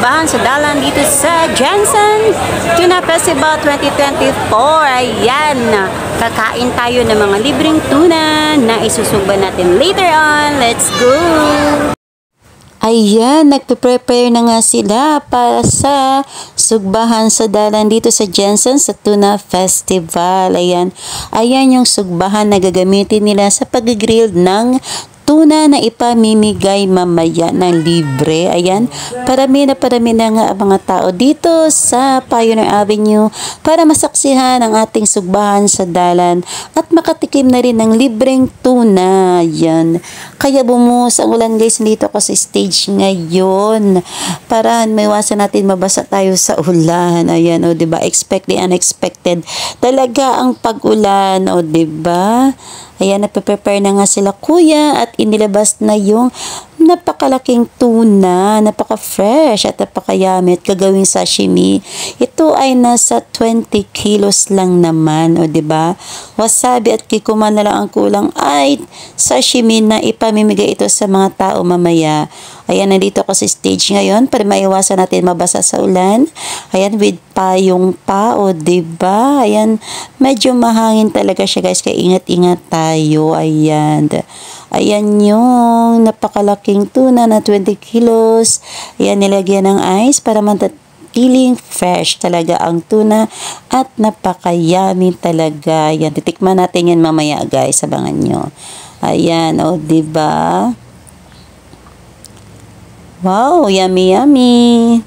sugbahan sa dalan dito sa Jensen Tuna Festival 2024. Ayan, kakain tayo ng mga libreng tuna na isusugba natin later on. Let's go! Ayan, nagpe-prepare na nga sila para sa sugbahan sa dalan dito sa Jensen sa Tuna Festival. Ayan, ayan yung sugbahan na gagamitin nila sa pag-grill ng tuna na ipamimigay mamaya ng libre. Ayan, parami na nga ang mga tao dito sa Pioneer Avenue para masaksihan ang ating sugbahan sa dalan at makatikim na rin ng libreng tuna. Ayan, kaya bumuhos ang ulan guys. Dito ako sa stage ngayon para maiwasan natin mabasa tayo sa ulan. Ayan, o diba, expect the unexpected talaga ang pag-ulan, o diba. Ayan, nagpe-prepare na nga sila kuya at inilabas na yung napakalaking tuna, napaka-fresh at napaka-yummy at gagawing sashimi. Ito ay nasa 20 kilos lang naman, o diba? Wasabi at kikuma na lang ang kulang ay sashimi na ipamimigay ito sa mga tao mamaya. Ayan, nandito ako sa stage ngayon para maiwasan natin mabasa sa ulan. Ayan, with payong pa, o diba? Ayan, medyo mahangin talaga siya guys, kaya ingat-ingat tayo. Ayan. Ayan yung napakalaking tuna na 20 kilos. Ayan, nilagyan ng ice para manatiling fresh talaga ang tuna at napaka-yummy talaga. Ayan, titikman natin yan mamaya guys, abangan nyo. Ayan, o diba? Wow, yummy yummy.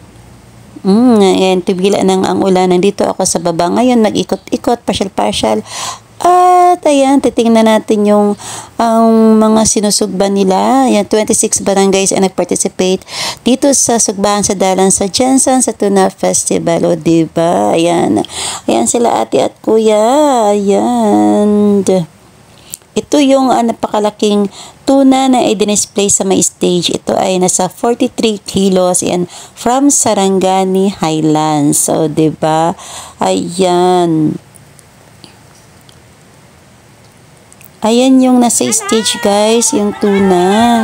Ayan, tibigila nang ang ulan. Nandito ako sa baba ngayon, nag-ikot-ikot, pasyal-pasyal. At ayan, titingnan natin yung mga sinusugba nila. Ayan, 26 barangays ay nag-participate dito sa sugbahan sa dalan sa Jensen sa Tuna Festival, o diba? Ayan, ayan sila ate at kuya. Ayan, ito yung napakalaking tuna na i-display sa may stage. Ito ay nasa 43 kilos yan from Sarangani Highlands. So, diba? Ayan. Ayan yung nasa stage guys, yung tuna.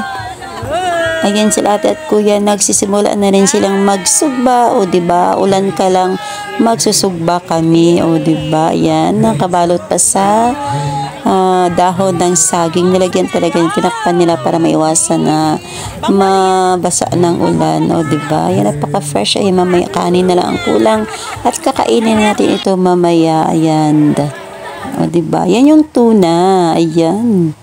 Ayan sila ate at kuya, nagsisimula na rin silang magsugba, o diba? Ulan ka lang, magsusugba kami, o diba? Ayan, nakabalot pa sa dahon ng saging. Nilagyan talaga yung tinakpan nila para maiwasan na mabasa ng ulan, o diba? Ayan, napaka-fresh. Ay mamaya, kanin na lang ang kulang at kakainin natin ito mamaya. Ayan, o diba? Yan yung tuna. Ayan,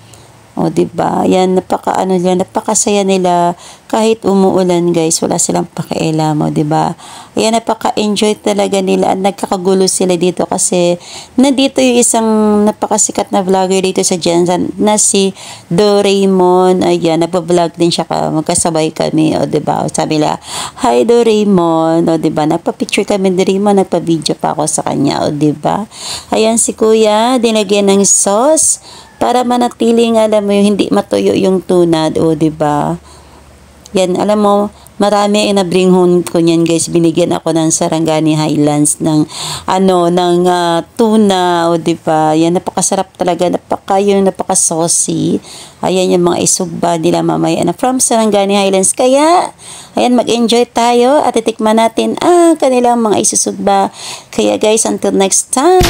o diba? Yan, napakasaya nila kahit umuulan guys, wala silang pakialam, o diba? Ayan, napaka-enjoy talaga nila at nagkakagulo sila dito kasi nandito yung isang napakasikat na vlogger dito sa Jensen na si Doraemon. Ayan, nagpa-vlog din siya, magkasabay kami, o diba? Sabi nila, hi Doraemon, o diba? Nagpa-picture kami ni Doraemon, nagpa-video pa ako sa kanya, o diba? Ayan si kuya, dinagyan ng sauce para manatiling, alam mo, yung hindi matuyo yung tuna, o diba? Yan, alam mo, marami ay na-bring home ko niyan guys. Binigyan ako ng Sarangani Highlands ng tuna, o diba? Yan, napakasarap talaga, napaka-saucy. Ayan yung mga isugba nila mamaya na from Sarangani Highlands. Kaya, ayan, mag-enjoy tayo at titikman natin ang kanilang mga isusugba. Kaya guys, until next time.